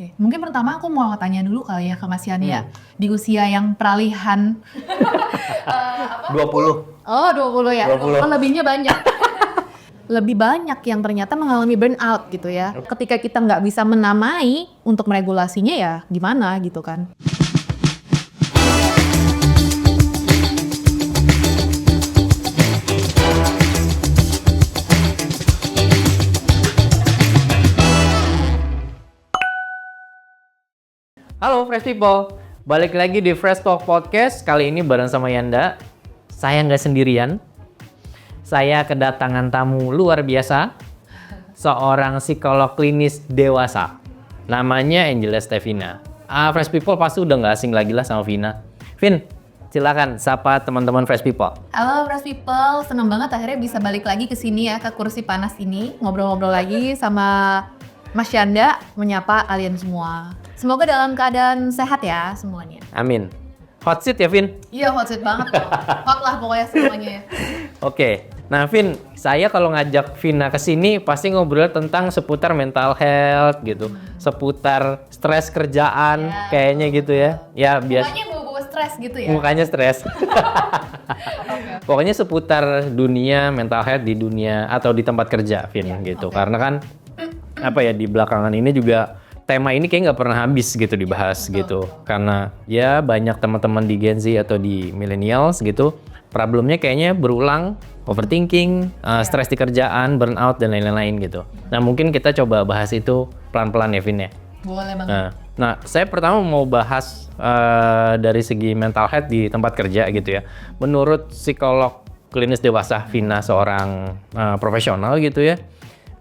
Oke, mungkin pertama aku mau tanya dulu kali ya ke Mas Yani ya. Di usia yang peralihan 20. Oh 20 ya? 20. Oh lebihnya banyak. Lebih banyak yang ternyata mengalami burnout gitu ya. Ketika kita nggak bisa menamai untuk meregulasinya ya gimana gitu kan. Halo Fresh People, balik lagi di Fresh Talk Podcast. Kali ini bareng sama Yanda. Saya nggak sendirian. Saya kedatangan tamu luar biasa. Seorang psikolog klinis dewasa. Namanya Angela Stevina. Fresh People pasti udah nggak asing lagi lah sama Vina. Vin, silakan sapa teman-teman Fresh People. Halo Fresh People, seneng banget akhirnya bisa balik lagi ke sini ya, ke kursi panas ini. Ngobrol-ngobrol lagi sama Mas Yanda, menyapa kalian semua. Semoga dalam keadaan sehat ya semuanya. Amin. Hot seat ya Vin? Iya hot seat banget kok. Hot lah pokoknya semuanya ya. Oke, nah Vin, saya kalau ngajak Vina ke sini pasti ngobrol tentang seputar mental health gitu, seputar stres kerjaan kayaknya gitu ya. Ya biasa. Mukanya bawa-bawa stres gitu ya? Mukanya stres. Pokoknya seputar dunia mental health di dunia atau di tempat kerja, Vin gitu. Karena kan apa ya di belakangan ini juga tema ini kayak nggak pernah habis gitu dibahas gitu. Karena ya banyak teman-teman di Gen Z atau di millennials gitu, problemnya kayaknya berulang, overthinking, stres di kerjaan, burnout dan lain-lain gitu. Nah mungkin kita coba bahas itu pelan-pelan ya Vin ya. Boleh banget. Nah saya pertama mau bahas dari segi mental health di tempat kerja gitu ya. Menurut psikolog klinis dewasa Vina, seorang profesional gitu ya,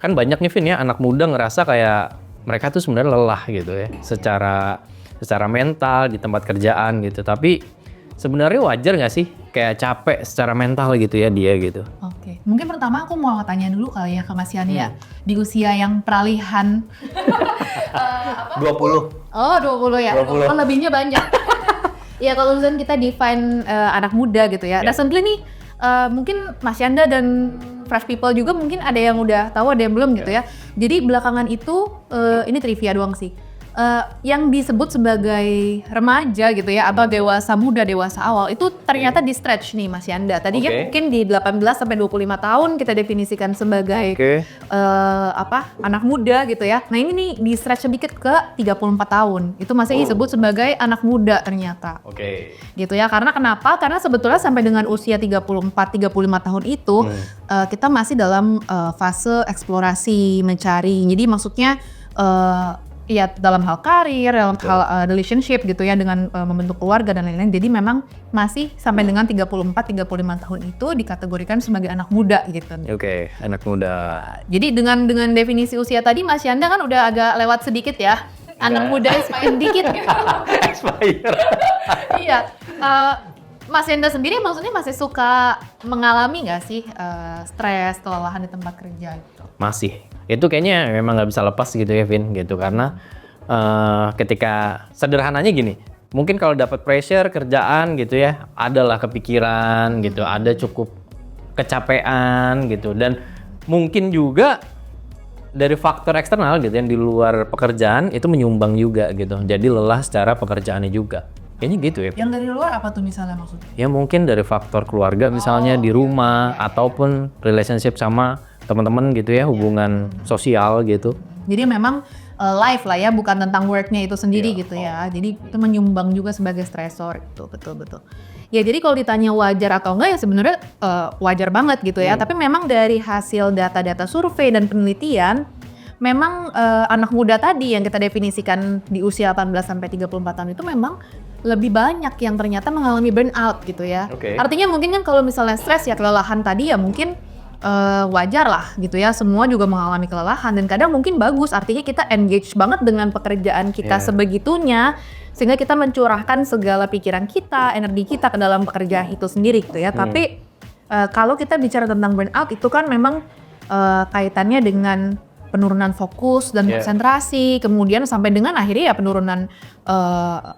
kan banyak nih Vin ya anak muda ngerasa kayak mereka tuh sebenarnya lelah gitu ya secara mental di tempat kerjaan gitu. Tapi sebenarnya wajar nggak sih kayak capek secara mental gitu ya dia gitu? Oke, mungkin pertama aku mau tanya dulu kali ya ke Mas Yani ya. Di usia yang peralihan 20. Oh 20 ya? 20. Oh lebihnya banyak. Ya kalau misalnya kita define anak muda gitu ya. Recently nih mungkin Mas Yanda dan Fresh People juga mungkin ada yang udah tahu, ada yang belum gitu ya. Jadi belakangan itu ini trivia doang sih. Yang disebut sebagai remaja gitu ya atau dewasa muda, dewasa awal itu ternyata di stretch nih Mas Yanda. Tadi kan mungkin di 18 sampai 25 tahun kita definisikan sebagai anak muda gitu ya. Nah ini nih di stretch sedikit ke 34 tahun. Itu masih disebut sebagai anak muda ternyata. Gitu ya. Karena kenapa? Karena sebetulnya sampai dengan usia 34-35 tahun itu kita masih dalam fase eksplorasi, mencari. Jadi maksudnya ya dalam hal karir, dalam hal relationship gitu ya dengan membentuk keluarga dan lain-lain. Jadi memang masih sampai dengan 34-35 tahun itu dikategorikan sebagai anak muda gitu. Oke, anak muda. Jadi dengan definisi usia tadi Mas Yanda kan udah agak lewat sedikit ya. Anak muda expired dikit gitu. Expired. Iya. Mas Yanda sendiri maksudnya masih suka mengalami nggak sih stres, kelelahan di tempat kerja gitu? Masih. Itu kayaknya memang nggak bisa lepas gitu ya Vin gitu. Karena ketika sederhananya gini, mungkin kalau dapat pressure kerjaan gitu ya, adalah kepikiran gitu, ada cukup kecapean gitu, dan mungkin juga dari faktor eksternal gitu yang di luar pekerjaan itu menyumbang juga gitu. Jadi lelah secara pekerjaannya juga. Kayaknya gitu ya. Yang dari luar apa tuh misalnya maksudnya? Ya mungkin dari faktor keluarga misalnya di rumah ataupun relationship sama teman-teman gitu ya, hubungan sosial gitu. Jadi memang life lah ya, bukan tentang worknya itu sendiri gitu ya. Jadi itu menyumbang juga sebagai stresor gitu, betul-betul. Ya jadi kalau ditanya wajar atau enggak ya sebenarnya wajar banget gitu ya. Tapi memang dari hasil data-data survei dan penelitian, memang anak muda tadi yang kita definisikan di usia 18 sampai 34 tahun itu memang lebih banyak yang ternyata mengalami burnout gitu ya. Artinya mungkin kan kalau misalnya stres ya kelelahan tadi ya mungkin wajar lah gitu ya, semua juga mengalami kelelahan dan kadang mungkin bagus, artinya kita engage banget dengan pekerjaan kita sebegitunya sehingga kita mencurahkan segala pikiran kita, energi kita ke dalam pekerjaan itu sendiri gitu ya. Tapi kalau kita bicara tentang burnout itu kan memang kaitannya dengan penurunan fokus dan konsentrasi, kemudian sampai dengan akhirnya ya penurunan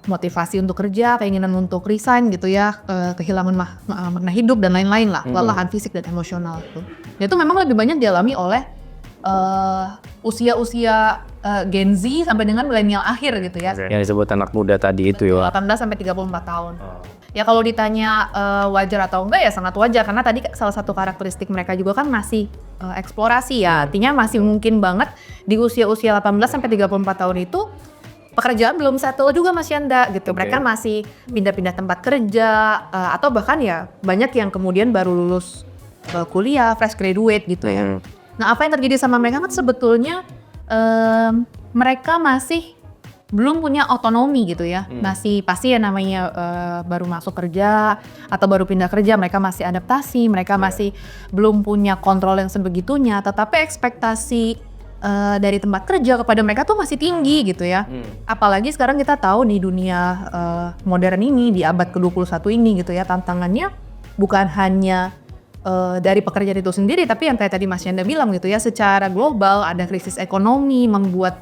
motivasi untuk kerja, keinginan untuk resign gitu ya, kehilangan makna hidup dan lain-lain lah, kelelahan fisik dan emosional itu. Dan itu memang lebih banyak dialami oleh usia-usia Gen Z sampai dengan milenial akhir gitu ya. Yang disebut anak muda tadi itu ya. 18 sampai 34 tahun. Ya kalau ditanya wajar atau enggak ya sangat wajar, karena tadi salah satu karakteristik mereka juga kan masih eksplorasi ya. Artinya masih mungkin banget di usia-usia 18 sampai 34 tahun itu pekerjaan belum settle juga Mas Yanda gitu. Mereka masih pindah-pindah tempat kerja atau bahkan ya banyak yang kemudian baru lulus kuliah, fresh graduate gitu ya. Nah, apa yang terjadi sama mereka kan sebetulnya mereka masih belum punya otonomi gitu ya. Masih pasti ya namanya baru masuk kerja atau baru pindah kerja, mereka masih adaptasi, mereka masih belum punya kontrol yang sebegitunya, tetapi ekspektasi dari tempat kerja kepada mereka tuh masih tinggi gitu ya. Apalagi sekarang kita tahu di dunia modern ini, di abad ke-21 ini gitu ya, tantangannya bukan hanya dari pekerjaan itu sendiri, tapi yang kayak tadi Mas Yanda bilang gitu ya, secara global ada krisis ekonomi membuat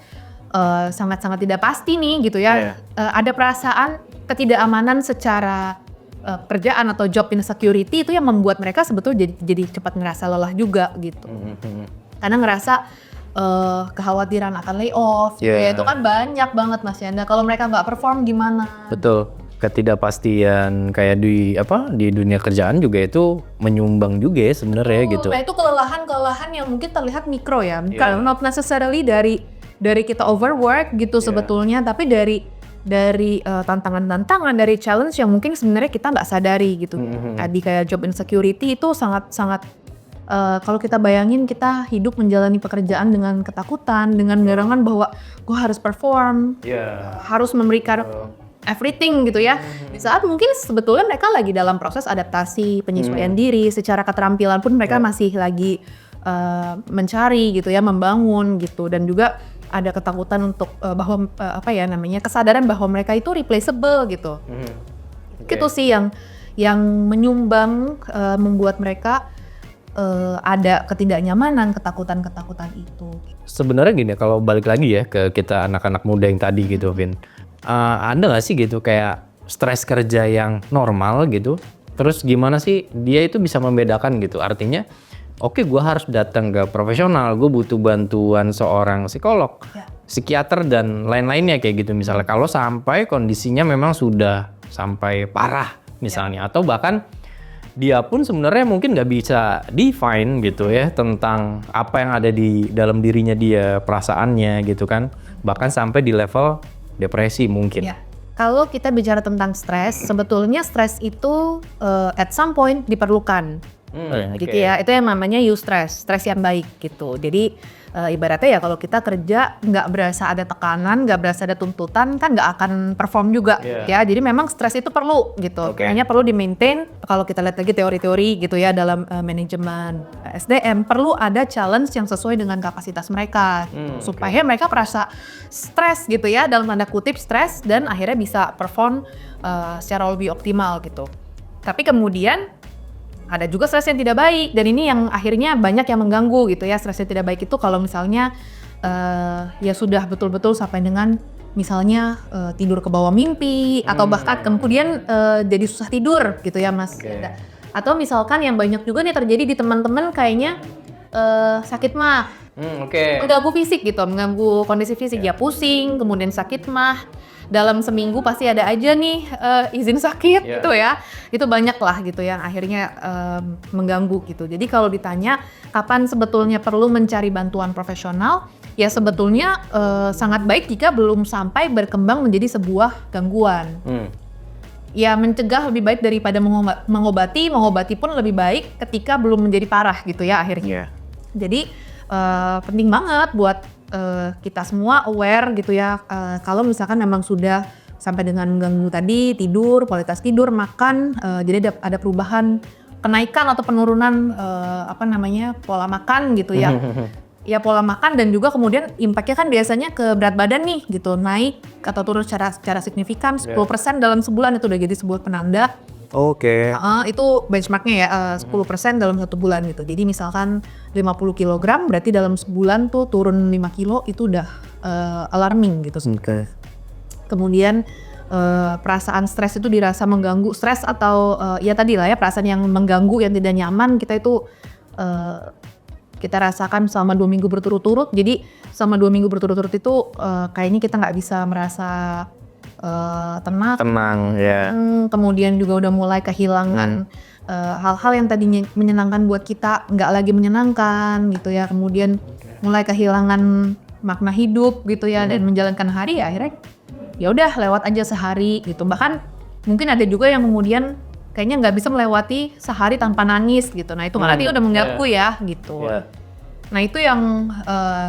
sangat-sangat tidak pasti nih gitu ya. Ada perasaan ketidakamanan secara pekerjaan atau job insecurity itu yang membuat mereka sebetulnya jadi cepat ngerasa lelah juga gitu. Karena ngerasa kekhawatiran akan layoff gitu ya, itu kan banyak banget Mas Yanda. Kalau mereka nggak perform gimana? Betul. Ketidakpastian kayak di dunia kerjaan juga itu menyumbang juga ya sebenarnya gitu. Nah itu kelelahan yang mungkin terlihat mikro ya, not necessarily dari kita overwork gitu sebetulnya, tapi dari tantangan-tantangan, dari challenge yang mungkin sebenarnya kita nggak sadari gitu. Tadi kayak job insecurity itu sangat kalau kita bayangin kita hidup menjalani pekerjaan dengan ketakutan, dengan garangan bahwa gue harus perform, harus memberikan everything gitu ya. Di saat mungkin sebetulnya mereka lagi dalam proses adaptasi, penyesuaian diri, secara keterampilan pun mereka masih lagi mencari gitu ya, membangun gitu, dan juga ada ketakutan untuk bahwa kesadaran bahwa mereka itu replaceable gitu. Itu sih yang menyumbang membuat mereka ada ketidaknyamanan, ketakutan itu. Sebenarnya gini, kalau balik lagi ya ke kita anak-anak muda yang tadi gitu, Vin. Ada nggak sih gitu kayak stres kerja yang normal gitu? Terus gimana sih dia itu bisa membedakan gitu? Artinya, oke, gue harus datang ke profesional, gue butuh bantuan seorang psikolog, psikiater dan lain-lainnya kayak gitu misalnya. Kalau sampai kondisinya memang sudah sampai parah misalnya, atau bahkan dia pun sebenarnya mungkin nggak bisa define gitu ya tentang apa yang ada di dalam dirinya dia, perasaannya gitu kan, bahkan sampai di level depresi mungkin. Kalau kita bicara tentang stres, sebetulnya stres itu at some point diperlukan. Gitu ya, itu yang namanya eustress, stres yang baik gitu. Jadi ibaratnya ya kalau kita kerja nggak berasa ada tekanan, nggak berasa ada tuntutan, kan nggak akan perform juga ya. Jadi memang stres itu perlu gitu, kayaknya perlu di maintain. Kalau kita lihat lagi teori-teori gitu ya dalam manajemen SDM, perlu ada challenge yang sesuai dengan kapasitas mereka supaya mereka merasa stres gitu ya, dalam tanda kutip stres, dan akhirnya bisa perform secara lebih optimal gitu. Tapi kemudian ada juga stres yang tidak baik, dan ini yang akhirnya banyak yang mengganggu gitu ya. Stres yang tidak baik itu kalau misalnya ya sudah betul-betul sampai dengan misalnya tidur ke bawah mimpi, atau bahkan kemudian jadi susah tidur gitu ya Mas. Atau misalkan yang banyak juga nih terjadi di teman-teman kayaknya sakit mah, mengganggu fisik gitu, mengganggu kondisi fisik, ya pusing, kemudian sakit mah. Dalam seminggu pasti ada aja nih izin sakit gitu ya. Itu banyak lah gitu yang akhirnya mengganggu gitu. Jadi kalau ditanya kapan sebetulnya perlu mencari bantuan profesional, ya sebetulnya sangat baik jika belum sampai berkembang menjadi sebuah gangguan. Ya mencegah lebih baik daripada mengobati pun lebih baik ketika belum menjadi parah gitu ya akhirnya. Jadi penting banget buat kita semua aware gitu ya, kalau misalkan memang sudah sampai dengan mengganggu tadi tidur, kualitas tidur, makan, jadi ada perubahan, kenaikan atau penurunan pola makan gitu ya. Ya pola makan, dan juga kemudian impact-nya kan biasanya ke berat badan nih gitu, naik atau turun secara signifikan 10% dalam sebulan, itu udah jadi sebuah penanda. Itu benchmarknya ya, 10% dalam 1 bulan gitu. Jadi misalkan 50 kg berarti dalam sebulan tuh turun 5 kilo, itu udah alarming gitu. Kemudian perasaan stres itu dirasa mengganggu, stres atau ya tadi lah ya, perasaan yang mengganggu, yang tidak nyaman, kita itu kita rasakan selama 2 minggu berturut-turut. Jadi selama 2 minggu berturut-turut itu kayaknya kita nggak bisa merasa tenang ya. Kemudian juga udah mulai kehilangan hal-hal yang tadinya menyenangkan buat kita nggak lagi menyenangkan gitu ya. Kemudian mulai kehilangan makna hidup gitu ya, dan menjalankan hari ya akhirnya ya udah lewat aja sehari gitu. Bahkan mungkin ada juga yang kemudian kayaknya nggak bisa melewati sehari tanpa nangis gitu. Nah itu berarti udah mengganggu ya gitu. Nah itu yang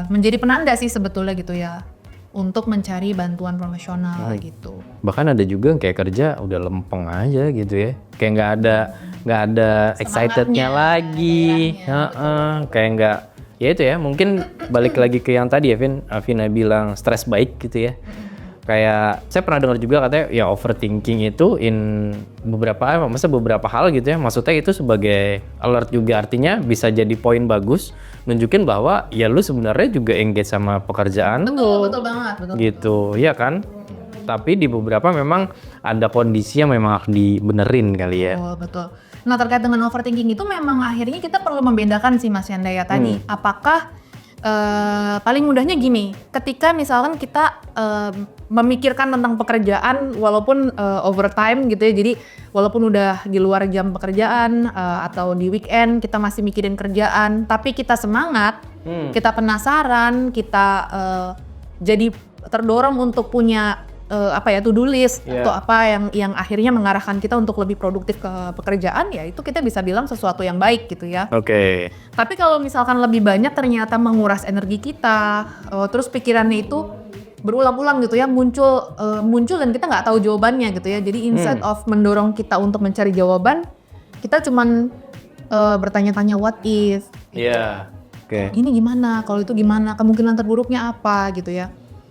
menjadi penanda sih sebetulnya gitu ya, untuk mencari bantuan profesional gitu. Bahkan ada juga yang kayak kerja udah lempeng aja gitu ya, kayak nggak ada excitednya lagi, kayak nggak, ya itu ya mungkin balik lagi ke yang tadi ya Vina bilang stres baik gitu ya. Kayak saya pernah dengar juga katanya ya overthinking itu beberapa hal gitu ya, maksudnya itu sebagai alert juga, artinya bisa jadi poin bagus nunjukin bahwa ya lu sebenarnya juga engage sama pekerjaan betul banget gitu ya kan. Tapi di beberapa memang ada kondisi yang memang harus dibenerin kali ya. Betul. Nah terkait dengan overthinking itu memang akhirnya kita perlu membedakan sih Mas Yanda ya tadi, apakah paling mudahnya gini, ketika misalkan kita memikirkan tentang pekerjaan walaupun overtime gitu ya, jadi walaupun udah di luar jam pekerjaan atau di weekend kita masih mikirin kerjaan, tapi kita semangat, kita penasaran, kita jadi terdorong untuk punya to-do list atau apa yang akhirnya mengarahkan kita untuk lebih produktif ke pekerjaan, ya itu kita bisa bilang sesuatu yang baik gitu ya. Oke. Tapi kalau misalkan lebih banyak ternyata menguras energi kita, terus pikirannya itu berulang-ulang gitu ya, muncul dan kita nggak tahu jawabannya gitu ya. Jadi instead of mendorong kita untuk mencari jawaban, kita cuman bertanya-tanya what if. Iya. Oke. Ini gimana? Kalau itu gimana? Kemungkinan terburuknya apa gitu ya.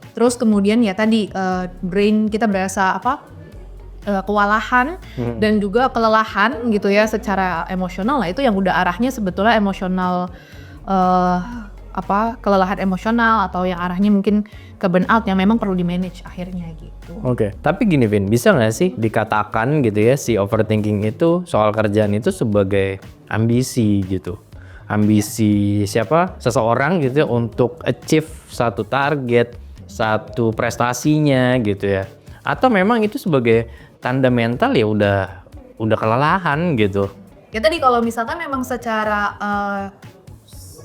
Terus kemudian ya tadi brain kita berasa kewalahan dan juga kelelahan gitu ya secara emosional. Nah itu yang udah arahnya sebetulnya emosional, kelelahan emosional, atau yang arahnya mungkin ke burnout yang memang perlu di manage akhirnya gitu. Oke. Tapi gini Vin, bisa nggak sih dikatakan gitu ya si overthinking itu soal kerjaan itu sebagai ambisi gitu? Ambisi seseorang gitu ya untuk achieve satu target, satu prestasinya gitu ya, atau memang itu sebagai tanda mental ya udah kelelahan gitu. Ya tadi kalau misalkan memang secara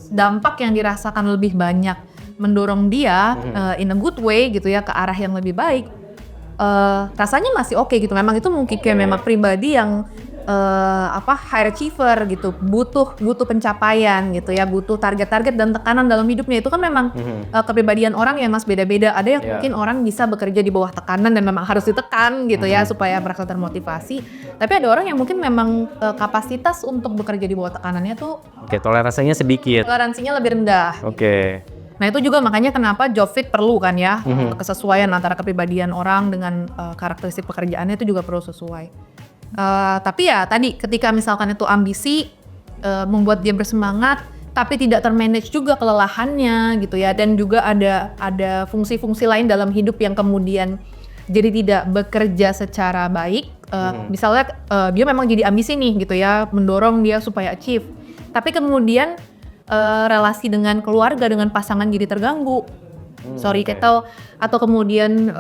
dampak yang dirasakan lebih banyak mendorong dia in a good way gitu ya, ke arah yang lebih baik, rasanya masih oke gitu. Memang itu mungkin kayak memang pribadi yang high achiever gitu, butuh pencapaian gitu ya, butuh target-target dan tekanan dalam hidupnya. Itu kan memang kepribadian orang yang Mas beda-beda. Ada yang mungkin orang bisa bekerja di bawah tekanan dan memang harus ditekan gitu ya supaya merasa termotivasi. Tapi ada orang yang mungkin memang kapasitas untuk bekerja di bawah tekanannya tuh toleransinya sedikit. Toleransinya lebih rendah. Oke. Nah itu juga makanya kenapa job fit perlu kan ya, kesesuaian antara kepribadian orang dengan karakteristik pekerjaannya itu juga perlu sesuai. Tapi ya tadi ketika misalkan itu ambisi membuat dia bersemangat tapi tidak termanage juga kelelahannya gitu ya, dan juga ada fungsi-fungsi lain dalam hidup yang kemudian jadi tidak bekerja secara baik. Misalnya dia memang jadi ambisi nih gitu ya, mendorong dia supaya achieve, tapi kemudian relasi dengan keluarga, dengan pasangan jadi terganggu. Atau kemudian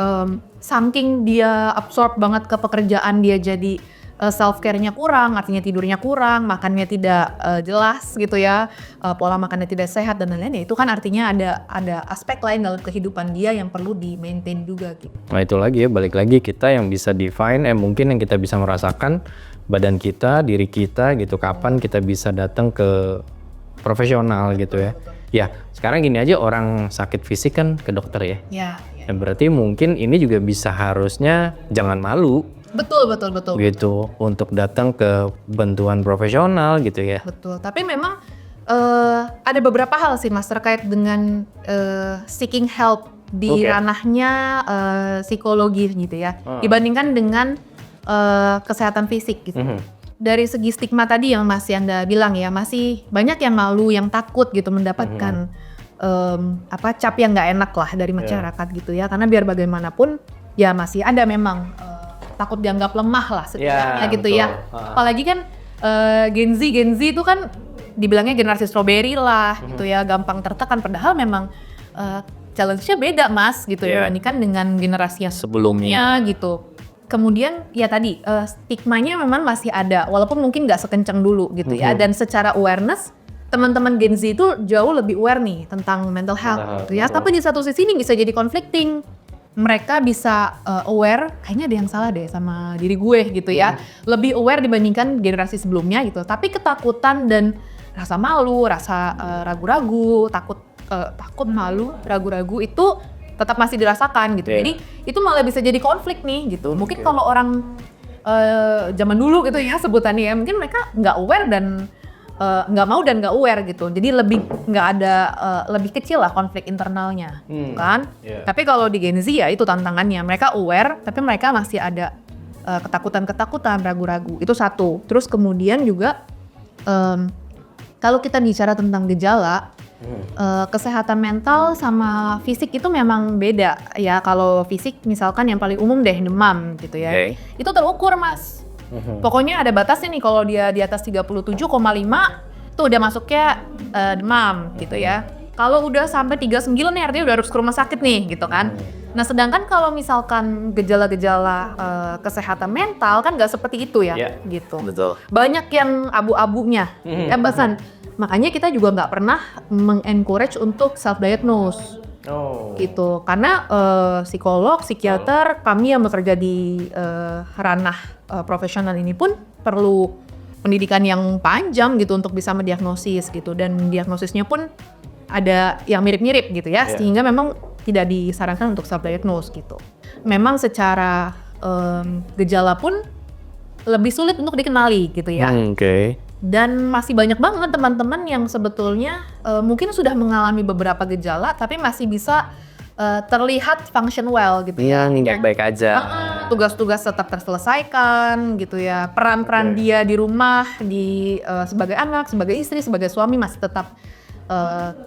saking dia absorb banget ke pekerjaan, dia jadi self care-nya kurang, artinya tidurnya kurang, makannya tidak jelas gitu ya, pola makannya tidak sehat dan lain-lain. Ya itu kan artinya ada aspek lain dalam kehidupan dia yang perlu di maintain juga gitu. Nah itu lagi ya, balik lagi kita yang bisa define, mungkin yang kita bisa merasakan badan kita, diri kita gitu, kapan kita bisa datang ke profesional gitu ya. Ya sekarang gini aja, orang sakit fisik kan ke dokter ya. Ya. Berarti mungkin ini juga bisa, harusnya jangan malu. Betul. Gitu, untuk datang ke bantuan profesional gitu ya. Betul, tapi memang ada beberapa hal sih Mas terkait dengan seeking help di ranahnya psikologi gitu ya, dibandingkan dengan kesehatan fisik gitu. Dari segi stigma tadi yang Mas Yanda bilang ya, masih banyak yang malu, yang takut gitu mendapatkan cap yang nggak enak lah dari masyarakat gitu ya, karena biar bagaimanapun ya masih ada memang takut dianggap lemah lah setidaknya gitu ya. Apalagi kan Gen Z itu kan dibilangnya generasi strawberry lah gitu ya, gampang tertekan, padahal memang challenge-nya beda Mas gitu ya, dibandingkan dengan generasi yang sebelumnya gitu. Kemudian ya tadi stigmanya memang masih ada, walaupun mungkin nggak sekencang dulu gitu ya, dan secara awareness teman-teman Gen Z itu jauh lebih aware nih tentang mental health gitu ya, tapi di satu sisi ini bisa jadi conflicting. Mereka bisa aware, kayaknya ada yang salah deh sama diri gue gitu ya. Lebih aware dibandingkan generasi sebelumnya gitu. Tapi ketakutan dan rasa malu, rasa ragu-ragu, takut malu, ragu-ragu itu tetap masih dirasakan gitu. Jadi itu malah bisa jadi konflik nih gitu. Mungkin kalau orang zaman dulu gitu ya sebutannya ya, mungkin mereka nggak aware dan nggak mau dan nggak aware gitu, jadi lebih nggak ada lebih kecil lah konflik internalnya, kan? Tapi kalau di Gen Z ya itu tantangannya, mereka aware tapi mereka masih ada ketakutan, ragu-ragu, itu satu. Terus kemudian juga kalau kita bicara tentang gejala, kesehatan mental sama fisik itu memang beda ya. Kalau fisik misalkan yang paling umum deh demam gitu ya, itu terukur Mas. Pokoknya ada batasnya nih, kalau dia di atas 37,5 tuh udah masuknya demam gitu ya. Kalau udah sampai 39 nih artinya udah harus ke rumah sakit nih gitu kan. Nah sedangkan kalau misalkan gejala-gejala kesehatan mental kan nggak seperti itu ya gitu. Betul. Banyak yang abu-abunya ya Basan. Makanya kita juga nggak pernah mengencourage untuk self-diagnose. Gitu, karena psikolog, psikiater, kami yang bekerja di ranah profesional ini pun perlu pendidikan yang panjang gitu untuk bisa mendiagnosis gitu, dan diagnosisnya pun ada yang mirip-mirip gitu ya, sehingga memang tidak disarankan untuk self-diagnose gitu. Memang secara gejala pun lebih sulit untuk dikenali gitu ya. Dan masih banyak banget teman-teman yang sebetulnya mungkin sudah mengalami beberapa gejala tapi masih bisa terlihat function well gitu ya. Baik aja. Tugas-tugas tetap terselesaikan gitu ya. Peran-peran dia di rumah, sebagai anak, sebagai istri, sebagai suami masih tetap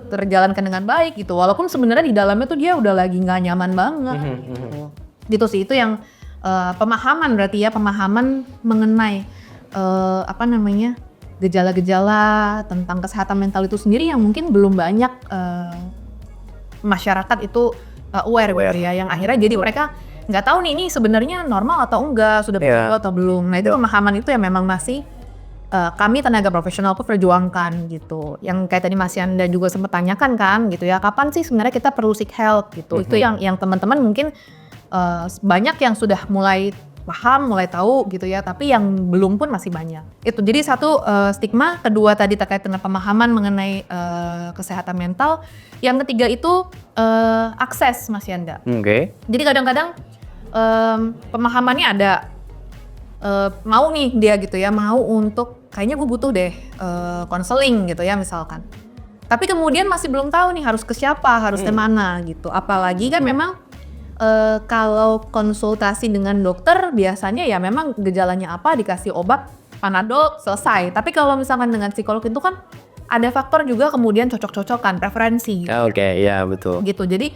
terjalankan dengan baik gitu. Walaupun sebenarnya di dalamnya tuh dia udah lagi nggak nyaman banget. Gitu sih, itu yang pemahaman berarti ya, pemahaman mengenai gejala-gejala tentang kesehatan mental itu sendiri yang mungkin belum banyak masyarakat itu aware gitu ya, yang akhirnya jadi mereka nggak tahu nih ini sebenarnya normal atau enggak, sudah betul atau belum. Nah itu pemahaman itu yang memang masih kami tenaga profesional pun perjuangkan gitu. Yang kayak tadi Mas Yanda juga sempat tanyakan kan gitu ya, kapan sih sebenarnya kita perlu seek help gitu. Itu yang teman-teman mungkin banyak yang sudah mulai paham, mulai tahu gitu ya, tapi yang belum pun masih banyak. Itu jadi satu stigma, kedua tadi terkait dengan pemahaman mengenai kesehatan mental, yang ketiga itu akses Mas Yanda. Jadi kadang-kadang pemahamannya ada, mau nih dia gitu ya, mau untuk kayaknya gue butuh deh konseling gitu ya misalkan. Tapi kemudian masih belum tahu nih harus ke siapa, harus ke mana gitu. Apalagi kan memang kalau konsultasi dengan dokter biasanya ya memang gejalanya apa dikasih obat Panadol selesai. Tapi kalau misalkan dengan psikolog itu kan ada faktor juga kemudian cocok-cocokan, preferensi. Iya betul. Gitu. Jadi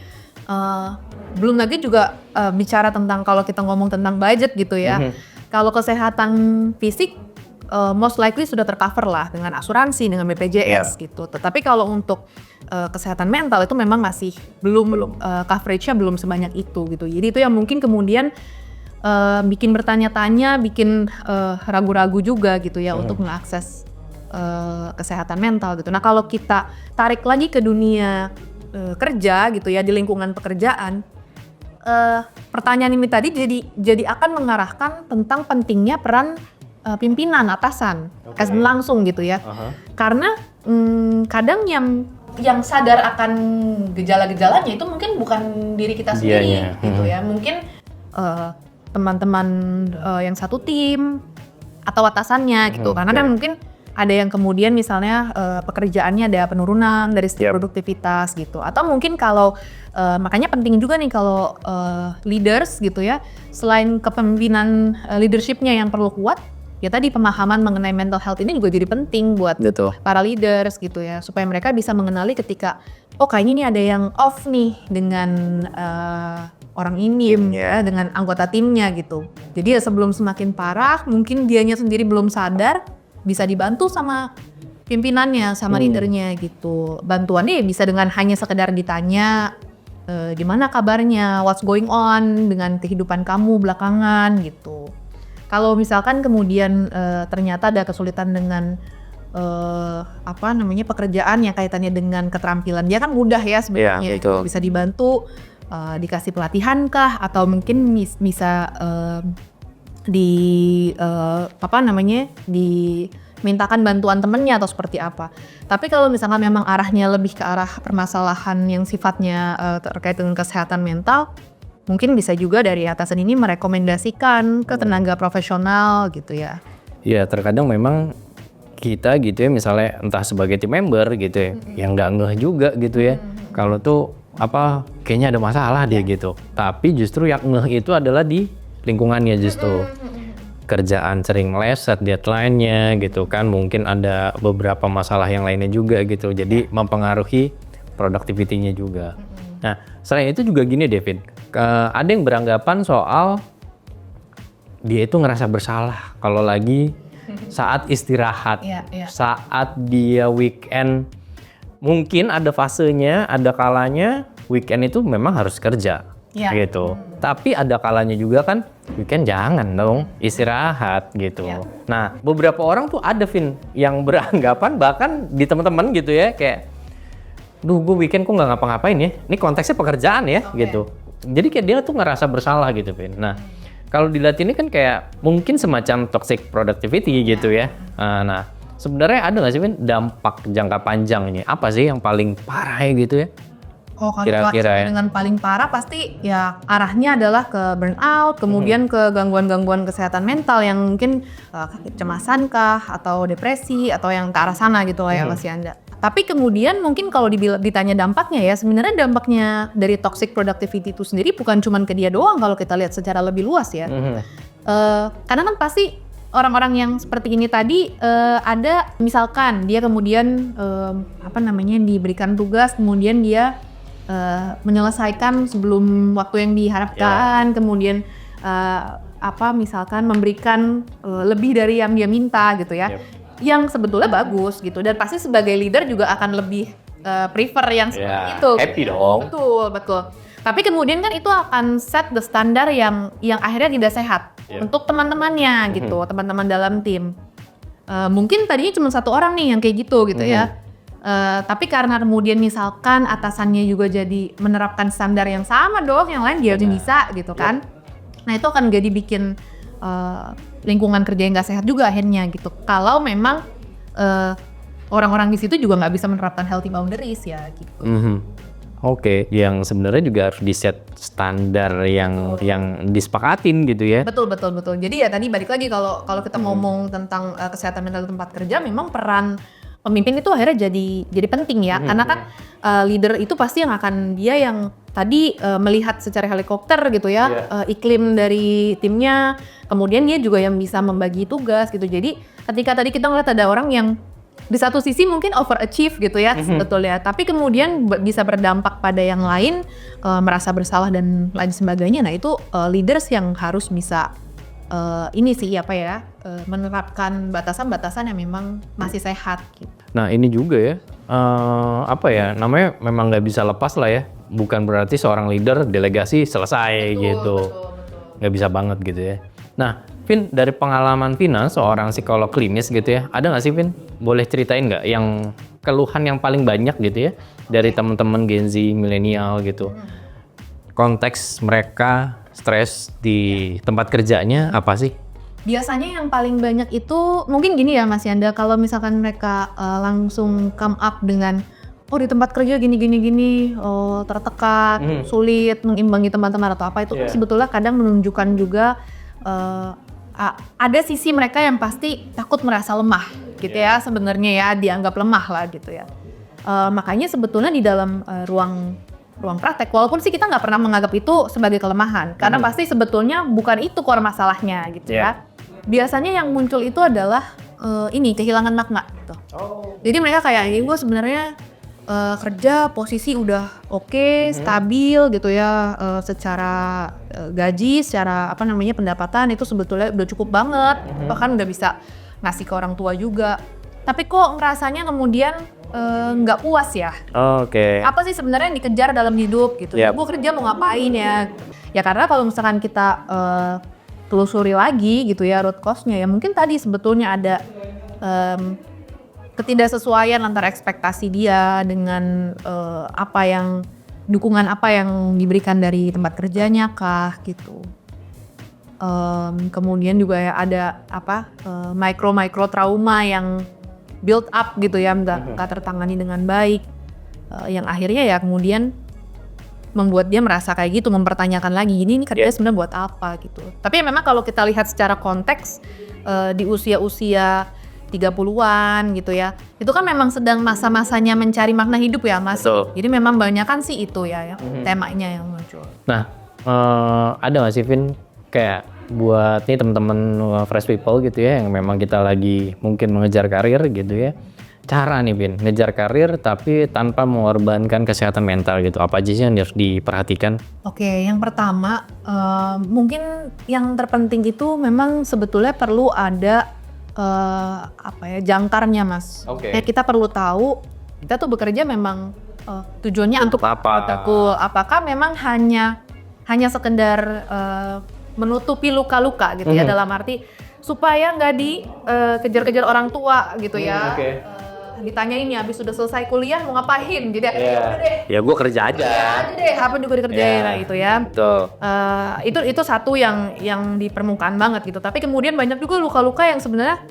belum lagi juga bicara tentang kalau kita ngomong tentang budget gitu ya. Kalau kesehatan fisik most likely sudah tercover lah dengan asuransi, dengan BPJS gitu. Tetapi kalau untuk kesehatan mental itu memang masih belum coverage-nya belum sebanyak itu gitu. Jadi itu yang mungkin kemudian bikin bertanya-tanya, bikin ragu-ragu juga gitu ya untuk mengakses kesehatan mental gitu. Nah kalau kita tarik lagi ke dunia kerja gitu ya, di lingkungan pekerjaan, pertanyaan ini tadi jadi akan mengarahkan tentang pentingnya peran pimpinan, atasan, langsung gitu ya. Karena kadang yang sadar akan gejala-gejalanya itu mungkin bukan diri kita sendiri gitu ya. Mungkin teman-teman yang satu tim atau atasannya gitu. Karena kan mungkin ada yang kemudian misalnya pekerjaannya ada penurunan dari segi produktivitas gitu. Atau mungkin kalau makanya penting juga nih kalau leaders gitu ya, selain kepemimpinan leadership-nya yang perlu kuat, ya tadi pemahaman mengenai mental health ini juga jadi penting buat para leaders gitu ya, supaya mereka bisa mengenali ketika oh kayaknya ini ada yang off nih dengan orang ini ya, dengan anggota timnya gitu. Jadi ya sebelum semakin parah, mungkin dianya sendiri belum sadar, bisa dibantu sama pimpinannya sama leadernya gitu. Bantuannya ya bisa dengan hanya sekedar ditanya gimana kabarnya, what's going on dengan kehidupan kamu belakangan gitu. Kalau misalkan kemudian ternyata ada kesulitan dengan pekerjaan yang kaitannya dengan keterampilan dia kan mudah ya sebenarnya, bisa dibantu, dikasih pelatihan kah, atau mungkin bisa dimintakan bantuan temennya atau seperti apa. Tapi kalau misalkan memang arahnya lebih ke arah permasalahan yang sifatnya terkait dengan kesehatan mental, mungkin bisa juga dari atasan ini merekomendasikan ke tenaga profesional gitu ya. Iya, terkadang memang kita gitu ya, misalnya entah sebagai tim member gitu ya, yang nggak ngeh juga gitu ya, kalau tuh kayaknya ada masalah dia gitu. Tapi justru yang ngeh itu adalah di lingkungannya justru. Kerjaan sering meleset deadline-nya gitu kan, mungkin ada beberapa masalah yang lainnya juga gitu, jadi mempengaruhi productivity-nya juga. Nah, selain itu juga gini Devin, ada yang beranggapan soal dia itu ngerasa bersalah kalau lagi saat istirahat, saat dia weekend, mungkin ada fasenya, ada kalanya weekend itu memang harus kerja. Gitu. Tapi ada kalanya juga kan weekend jangan dong istirahat gitu. Nah, beberapa orang tuh ada Vin yang beranggapan bahkan di teman-teman gitu ya, kayak duh gue weekend kok nggak ngapa-ngapain ya, ini konteksnya pekerjaan ya gitu. Jadi kayak dia tuh ngerasa bersalah gitu Vin. Nah, kalau dilihat ini kan kayak mungkin semacam toxic productivity gitu ya. Nah, sebenarnya ada nggak sih Vin dampak jangka panjangnya, apa sih yang paling parah gitu ya? Kalau kira-kira dengan paling parah pasti ya arahnya adalah ke burnout, kemudian ke gangguan-gangguan kesehatan mental yang mungkin kecemasan kah, atau depresi, atau yang ke arah sana gitu lah ya Mas Yanda. Tapi kemudian mungkin kalau ditanya dampaknya ya, sebenarnya dampaknya dari toxic productivity itu sendiri bukan cuma ke dia doang kalau kita lihat secara lebih luas ya. Karena kan pasti orang-orang yang seperti ini tadi ada misalkan dia kemudian diberikan tugas, kemudian dia menyelesaikan sebelum waktu yang diharapkan, kemudian misalkan memberikan lebih dari yang dia minta gitu ya, yang sebetulnya bagus gitu, dan pasti sebagai leader juga akan lebih prefer yang seperti itu. Happy dong. Betul. Tapi kemudian kan itu akan set the standar yang akhirnya tidak sehat untuk teman-temannya gitu, teman-teman dalam tim. Mungkin tadinya cuma satu orang nih yang kayak gitu ya. Tapi karena kemudian misalkan atasannya juga jadi menerapkan standar yang sama dong, yang lain dia harus bisa gitu kan. Nah itu akan jadi bikin lingkungan kerja yang gak sehat juga akhirnya gitu. Kalau memang orang-orang di situ juga nggak bisa menerapkan healthy boundaries ya gitu. Oke, yang sebenarnya juga harus di set standar yang disepakatin gitu ya. Betul. Jadi ya tadi balik lagi kalau kita ngomong tentang kesehatan mental di tempat kerja, memang peran pemimpin itu akhirnya jadi penting ya, karena kan leader itu pasti yang akan dia yang tadi melihat secara helikopter gitu ya, iklim dari timnya, kemudian dia juga yang bisa membagi tugas gitu. Jadi ketika tadi kita ngeliat ada orang yang di satu sisi mungkin overachieve gitu ya, sebetulnya, tapi kemudian bisa berdampak pada yang lain, merasa bersalah dan lain sebagainya. Nah itu leaders yang harus bisa menerapkan batasan-batasan yang memang masih sehat gitu. Nah ini juga ya, namanya memang nggak bisa lepas lah ya. Bukan berarti seorang leader delegasi selesai gitu. Nggak bisa banget gitu ya. Nah Vin, dari pengalaman Vina seorang psikolog klinis gitu ya, ada nggak sih Vin? Boleh ceritain nggak yang keluhan yang paling banyak gitu ya dari teman-teman Gen Z, milenial gitu? Konteks mereka stres di tempat kerjanya apa sih? Biasanya yang paling banyak itu mungkin gini ya Mas Yanda, kalau misalkan mereka langsung come up dengan di tempat kerja gini, tertekan, sulit mengimbangi teman-teman atau apa, itu sebetulnya kadang menunjukkan juga ada sisi mereka yang pasti takut merasa lemah gitu ya, sebenarnya ya dianggap lemah lah gitu ya. Makanya sebetulnya di dalam ruang praktek, walaupun sih kita nggak pernah menganggap itu sebagai kelemahan, karena pasti sebetulnya bukan itu core masalahnya gitu ya. Biasanya yang muncul itu adalah kehilangan makna gitu. Jadi mereka kayak, gue sebenarnya kerja posisi udah oke, stabil gitu ya, secara gaji, secara pendapatan itu sebetulnya udah cukup banget, bahkan udah bisa ngasih ke orang tua juga. tapi kok ngerasanya kemudian nggak puas ya. Oke. Apa sih sebenarnya yang dikejar dalam hidup gitu. Yap. Gue kerja mau ngapain ya? Ya karena kalau misalkan kita telusuri lagi gitu ya root cause-nya ya mungkin tadi sebetulnya ada ketidaksesuaian antara ekspektasi dia dengan dukungan apa yang diberikan dari tempat kerjanya kah gitu. Kemudian juga ya ada micro trauma yang build up gitu ya, nggak tertangani dengan baik, yang akhirnya ya kemudian membuat dia merasa kayak gitu, mempertanyakan lagi ini kerja sebenarnya buat apa gitu. Tapi ya memang kalau kita lihat secara konteks di usia 30-an gitu ya, itu kan memang sedang masa-masanya mencari makna hidup ya Mas. Betul. Jadi memang banyakan sih itu ya temanya yang muncul. Nah, ada nggak sih Vin kayak buat nih teman-teman fresh people gitu ya yang memang kita lagi mungkin mengejar karir gitu ya, cara nih Vin ngejar karir tapi tanpa mengorbankan kesehatan mental gitu, apa aja sih yang harus diperhatikan? Oke, yang pertama mungkin yang terpenting itu memang sebetulnya perlu ada jangkarnya Mas. Oke. Ya, kita perlu tahu kita tuh bekerja memang tujuannya untuk apa? betul. Apakah memang hanya sekedar menutupi luka-luka gitu ya, dalam arti supaya nggak dikejar-kejar orang tua gitu ya. Ditanyain ya habis sudah selesai kuliah mau ngapain, jadi udah deh. Ya gue kerja aja. Apa juga dikerjain gitu ya. Betul. Itu satu yang di permukaan banget gitu. Tapi kemudian banyak juga luka-luka yang sebenarnya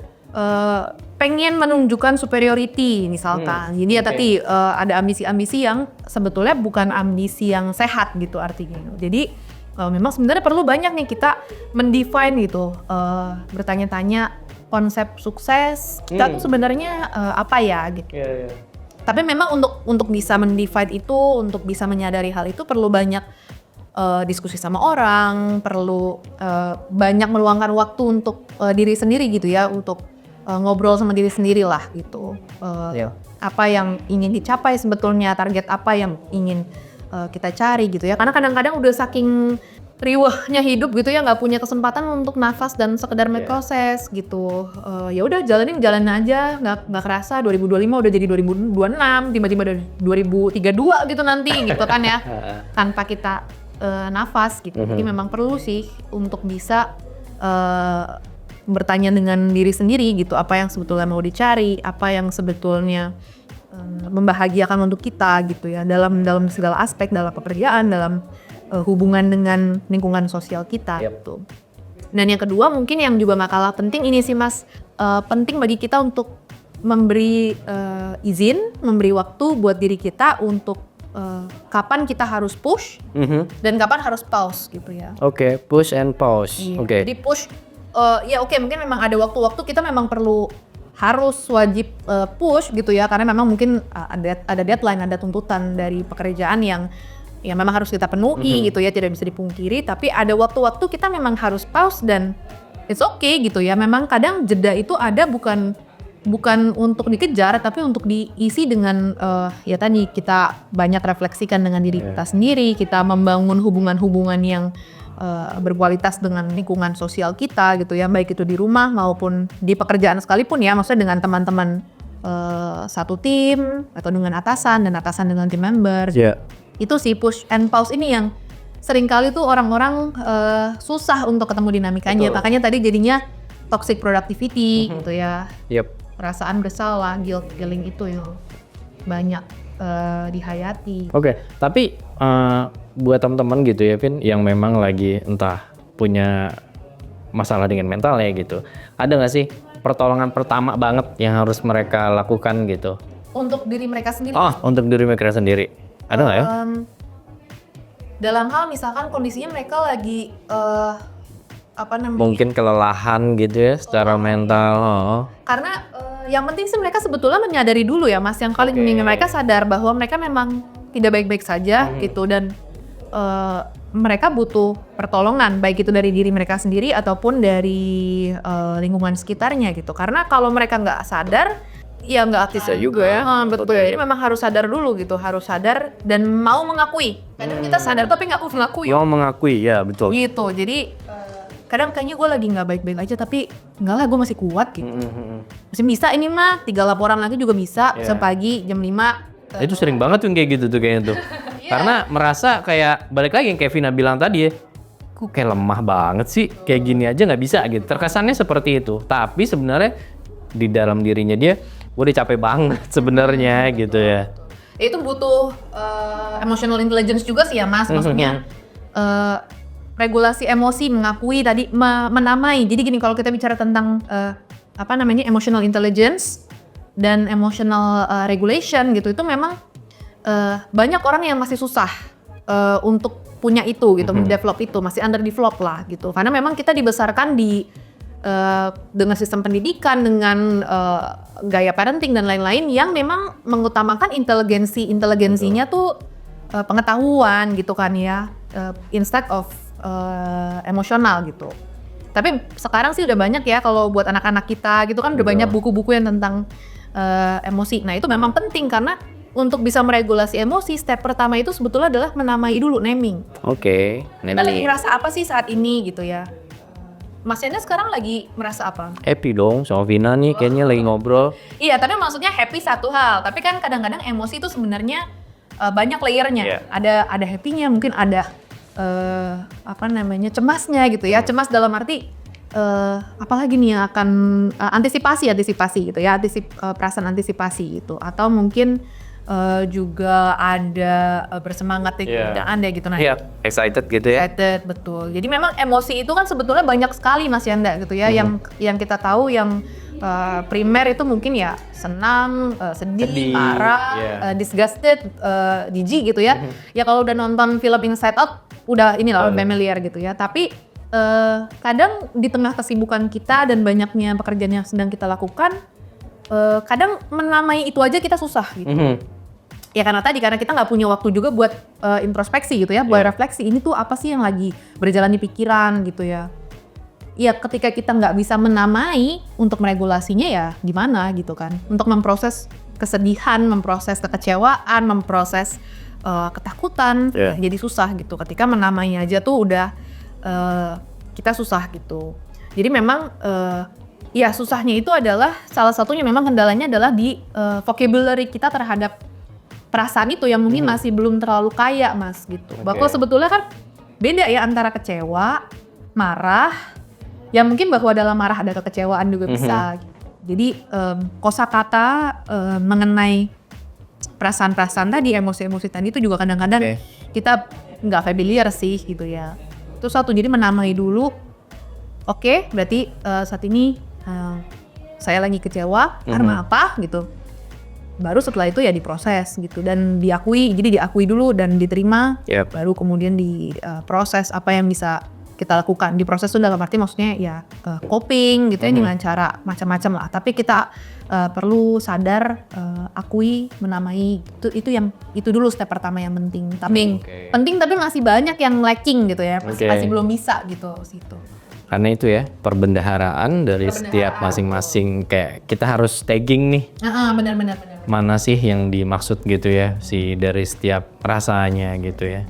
pengen menunjukkan superiority misalkan. Jadi ya tadi ada ambisi-ambisi yang sebetulnya bukan ambisi yang sehat gitu artinya. Jadi memang sebenarnya perlu banyak nih kita mendefine gitu, bertanya-tanya konsep sukses kita tuh sebenarnya apa ya gitu. Tapi memang untuk bisa mendefine itu, untuk bisa menyadari hal itu perlu banyak diskusi sama orang, perlu banyak meluangkan waktu untuk diri sendiri gitu ya, untuk ngobrol sama diri sendiri lah gitu. Apa yang ingin dicapai sebetulnya, target apa yang ingin kita cari gitu ya. Karena kadang-kadang udah saking riwahnya hidup gitu ya, nggak punya kesempatan untuk nafas dan sekedar proses gitu. Ya udah jalanin aja, nggak kerasa 2025 udah jadi 2026, tiba-tiba udah 2032 gitu nanti gitu kan ya, tanpa kita nafas gitu. Jadi memang perlu sih untuk bisa bertanya dengan diri sendiri gitu, apa yang sebetulnya mau dicari, apa yang sebetulnya membahagiakan untuk kita gitu ya, dalam segala aspek, dalam pekerjaan, dalam hubungan dengan lingkungan sosial kita gitu. Dan yang kedua mungkin yang juga gak kalah penting ini sih Mas, penting bagi kita untuk memberi izin, memberi waktu buat diri kita untuk kapan kita harus push dan kapan harus pause gitu ya. Oke, push and pause. Oke. Jadi push, mungkin memang ada waktu-waktu kita memang harus wajib push gitu ya, karena memang mungkin ada deadline, ada tuntutan dari pekerjaan yang memang harus kita penuhi gitu ya, tidak bisa dipungkiri. Tapi ada waktu-waktu kita memang harus pause dan it's okay gitu ya. Memang kadang jeda itu ada bukan untuk dikejar, tapi untuk diisi dengan ya tadi kita banyak refleksikan dengan diri kita sendiri, kita membangun hubungan-hubungan yang berkualitas dengan lingkungan sosial kita gitu ya, baik itu di rumah maupun di pekerjaan sekalipun ya, maksudnya dengan teman-teman satu tim atau dengan atasan dengan tim member. Itu sih push and pause ini yang seringkali tuh orang-orang susah untuk ketemu dinamikanya. Makanya tadi jadinya toxic productivity gitu ya. Perasaan bersalah, guilt feeling itu yang banyak dihayati. Oke, tapi buat teman-teman gitu ya Vin, yang memang lagi entah punya masalah dengan mentalnya gitu, ada nggak sih pertolongan pertama banget yang harus mereka lakukan gitu? Untuk diri mereka sendiri? Untuk diri mereka sendiri. Ada nggak ya? Dalam hal misalkan kondisinya mereka lagi mungkin kelelahan gitu ya secara mental. Karena yang penting sih mereka sebetulnya menyadari dulu ya Mas, yang kali ini mereka sadar bahwa mereka memang tidak baik-baik saja gitu, dan mereka butuh pertolongan, baik itu dari diri mereka sendiri ataupun dari lingkungan sekitarnya gitu. Karena kalau mereka nggak sadar, ya nggak bisa juga ya. Betul. Jadi memang harus sadar dulu gitu, harus sadar dan mau mengakui. Kadang kita sadar tapi nggak mau mengakui. Mau mengakui, ya betul. Gitu. Jadi kadang kayaknya gue lagi nggak baik-baik aja, tapi enggak lah, gue masih kuat gitu. Masih bisa ini mah, 3 laporan lagi juga bisa, sepagi jam 5. Itu sering banget tuh kayak gitu tuh kayaknya tuh. Karena merasa kayak balik lagi yang kayak Vina bilang tadi ya, kok kayak lemah banget sih, kayak gini aja nggak bisa gitu. Terkesannya seperti itu, tapi sebenarnya di dalam dirinya dia, gue udah capek banget sebenarnya gitu ya. Itu butuh emotional intelligence juga sih ya Mas, maksudnya regulasi emosi, mengakui tadi, menamai. Jadi gini, kalau kita bicara tentang emotional intelligence dan emotional regulation gitu, itu memang banyak orang yang masih susah untuk punya itu gitu, mendevelop itu, masih underdevelop lah gitu. Karena memang kita dibesarkan dengan sistem pendidikan, dengan gaya parenting dan lain-lain yang memang mengutamakan inteligensinya tuh pengetahuan gitu kan ya, instead of emosional gitu. Tapi sekarang sih udah banyak ya, kalau buat anak-anak kita gitu kan udah banyak buku-buku yang tentang emosi. Nah itu memang penting karena untuk bisa meregulasi emosi, step pertama itu sebetulnya adalah menamai dulu, naming. Oke, Kita lagi ngerasa apa sih saat ini gitu ya. Mas Yanda sekarang lagi merasa apa? Happy dong sama Vina nih, kayaknya lagi ngobrol. Iya, tapi maksudnya happy satu hal. Tapi kan kadang-kadang emosi itu sebenarnya banyak layernya. Ada happy-nya, mungkin ada cemasnya gitu ya. Cemas dalam arti apalagi nih yang akan antisipasi gitu ya, perasaan antisipasi gitu. Atau mungkin juga ada bersemangat ada gitu. Nah, excited gitu ya. Excited, betul. Jadi memang emosi itu kan sebetulnya banyak sekali Mas Yanda gitu ya, yang kita tahu yang primer itu mungkin ya senang, sedih, marah, disgusted, jijik gitu ya. Ya kalau udah nonton film Inside Out udah inilah familiar gitu ya. Tapi kadang di tengah kesibukan kita dan banyaknya pekerjaan yang sedang kita lakukan, kadang menamai itu aja kita susah gitu. Ya karena kita nggak punya waktu juga buat introspeksi gitu ya, buat refleksi, ini tuh apa sih yang lagi berjalan di pikiran gitu ya. Ya ketika kita nggak bisa menamai untuk meregulasinya ya gimana gitu kan. Untuk memproses kesedihan, memproses kekecewaan, memproses ketakutan, jadi susah gitu. Ketika menamainya aja tuh udah kita susah gitu. Jadi memang ya susahnya itu adalah, salah satunya memang kendalanya adalah di vocabulary kita terhadap perasaan itu yang mungkin masih belum terlalu kaya Mas gitu. Bahwa sebetulnya kan beda ya antara kecewa, marah, ya mungkin bahwa dalam marah ada kekecewaan juga bisa. Jadi kosakata mengenai perasaan-perasaan tadi, emosi-emosi tadi itu juga kadang-kadang kita nggak familiar sih gitu ya. Itu satu, jadi menamai dulu. Oke, berarti saat ini saya lagi kecewa karena apa gitu. Baru setelah itu ya diproses gitu dan diakui. Jadi diakui dulu dan diterima. Baru kemudian diproses apa yang bisa kita lakukan. Diproses itu dalam arti maksudnya ya coping gitu ya, dengan cara macam-macam lah. Tapi kita perlu sadar, akui, menamai. Itu dulu step pertama yang penting. Penting tapi masih banyak yang lacking gitu ya. Masih belum bisa gitu situ. Karena itu ya, perbendaharaan dari setiap masing-masing, kayak kita harus tagging nih. Benar. Mana sih yang dimaksud gitu ya, dari setiap rasanya gitu ya.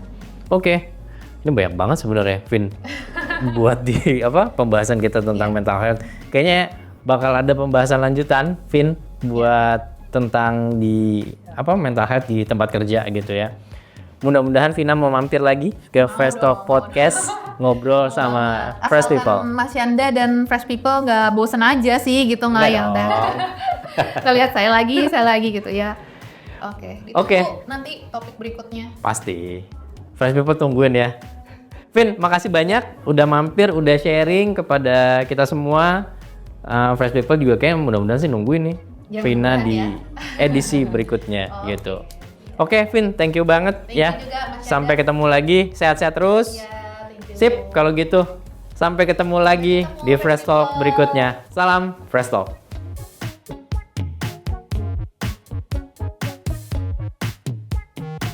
Oke. Ini banyak banget sebenarnya, Vin. Buat di pembahasan kita tentang mental health. Kayaknya bakal ada pembahasan lanjutan, Vin, buat tentang di mental health di tempat kerja gitu ya. Mudah-mudahan Vina mau mampir lagi ke Fresh Talk Podcast, ngobrol sama Fresh People. Mas Yanda dan Fresh People nggak bosen aja sih gitu, nggak yang kita lihat saya lagi gitu ya. Oke. Nanti topik berikutnya. Pasti. Fresh People tungguin ya. Vin, makasih banyak udah mampir, udah sharing kepada kita semua. Fresh People juga kayak mudah-mudahan sih nungguin nih Vina di edisi berikutnya gitu. Oke, Vin, thank you banget ya. Juga, sampai ketemu lagi, sehat-sehat terus. Sip, kalau gitu. Sampai ketemu lagi di Fresh Talk berikutnya. Salam Fresh Talk.